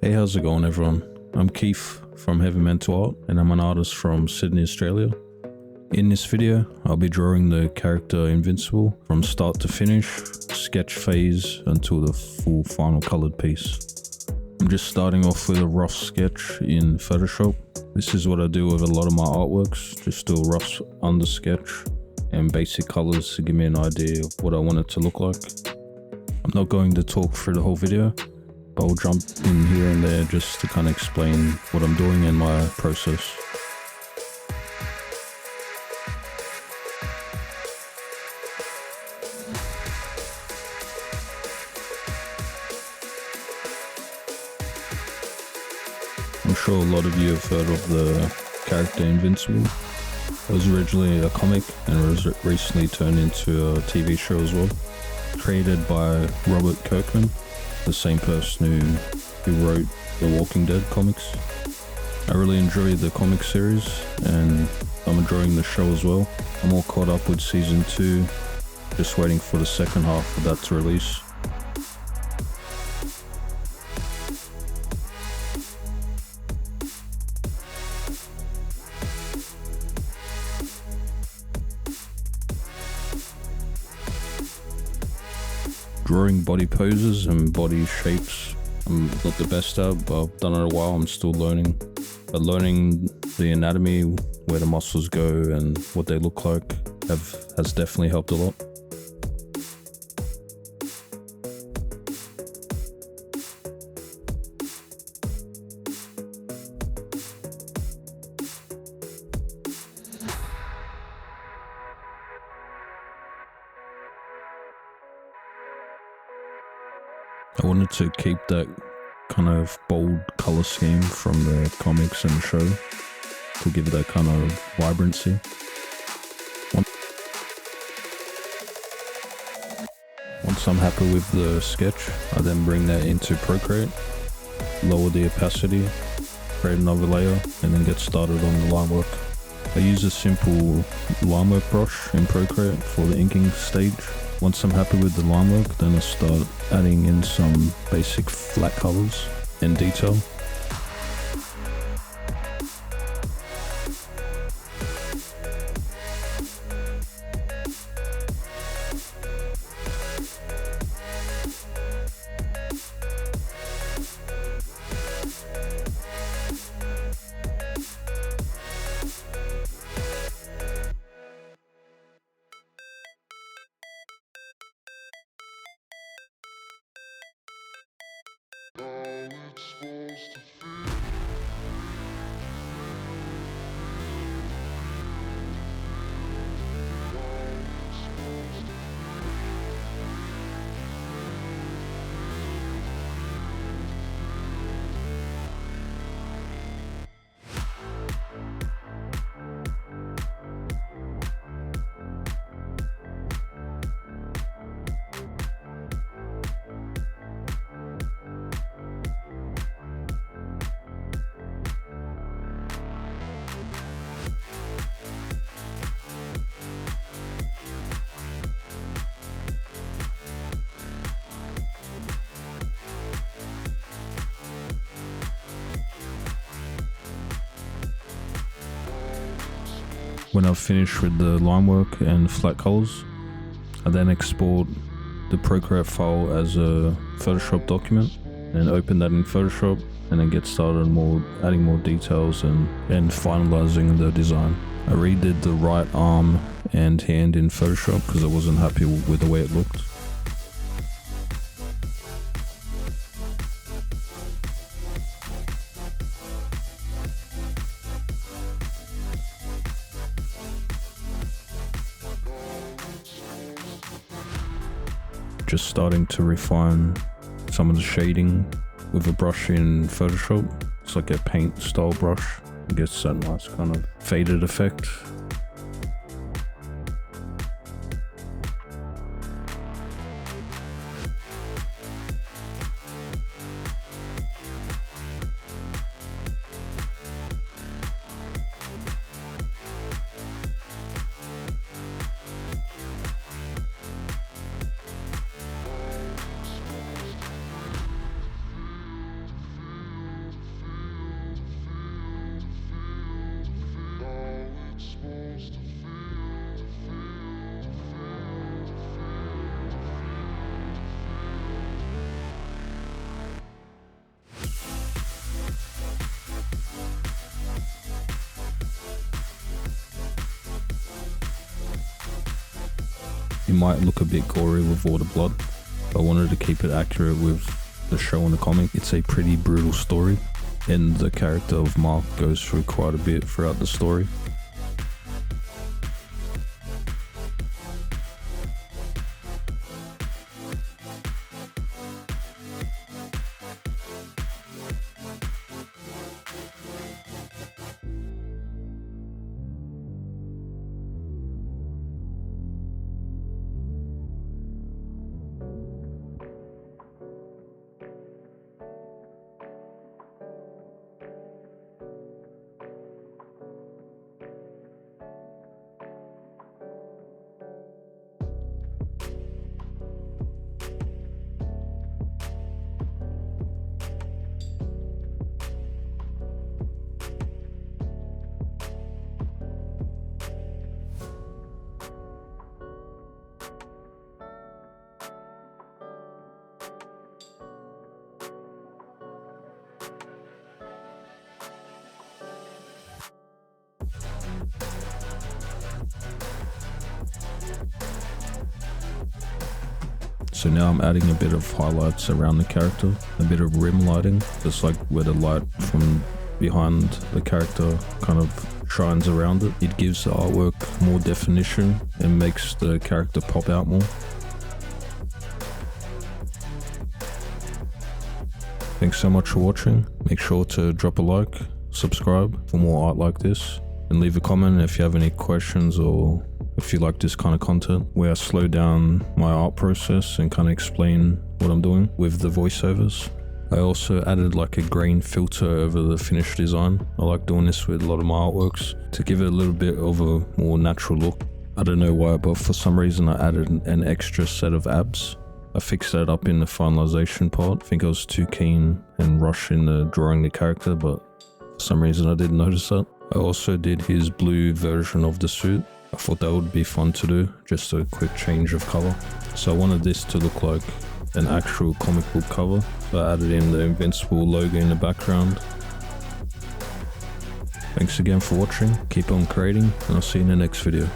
Hey, how's it going, everyone? I'm Keith from Heavy Mental Art, and I'm an artist from Sydney, Australia. In this video, I'll be drawing the character Invincible from start to finish, sketch phase until the full final colored piece. I'm just starting off with a rough sketch in Photoshop. This is what I do with a lot of my artworks, just do a rough under sketch and basic colors to give me an idea of what I want it to look like. I'm not going to talk through the whole video, but I'll jump in here and there just to kind of explain what I'm doing and my process. I'm sure a lot of you have heard of the character Invincible. It was originally a comic and was recently turned into a TV show as well. Created by Robert Kirkman, the same person who wrote the Walking Dead comics. I really enjoyed the comic series and I'm enjoying the show as well. I'm all caught up with season 2, just waiting for the second half of that to release. Drawing body poses and body shapes, I'm not the best at, but I've done it a while, I'm still learning. But learning the anatomy, where the muscles go and what they look like has definitely helped a lot. I wanted to keep that kind of bold color scheme from the comics and the show to give it that kind of vibrancy. Once I'm happy with the sketch, I then bring that into Procreate, lower the opacity, create another layer, and then get started on the line work. I use a simple line work brush in Procreate for the inking stage. Once I'm happy with the line work, then I start adding in some basic flat colors and detail. When I've finished with the line work and flat colors, I then export the Procreate file as a Photoshop document and open that in Photoshop and then get started adding more details and finalizing the design. I redid the right arm and hand in Photoshop because I wasn't happy with the way it looked. Just starting to refine some of the shading with a brush in Photoshop. It's like a paint style brush. It gets that nice kind of faded effect. It might look a bit gory with all the blood. I wanted to keep it accurate with the show and the comic. It's a pretty brutal story, and the character of Mark goes through quite a bit throughout the story. So now I'm adding a bit of highlights around the character, a bit of rim lighting, just like where the light from behind the character kind of shines around it. It gives the artwork more definition and makes the character pop out more. Thanks so much for watching. Make sure to drop a like, subscribe for more art like this, and leave a comment if you have any questions or if you like this kind of content where I slow down my art process and kind of explain what I'm doing with the voiceovers. I also added like a grain filter over the finished design. I like doing this with a lot of my artworks to give it a little bit of a more natural look. I don't know why, but for some reason I added an extra set of abs. I fixed that up in the finalization part. I think I was too keen and rushed in the drawing the character, but for some reason I didn't notice that. I also did his blue version of the suit. I thought that would be fun to do, just a quick change of color. So I wanted this to look like an actual comic book cover. So I added in the Invincible logo in the background. Thanks again for watching, keep on creating, and I'll see you in the next video.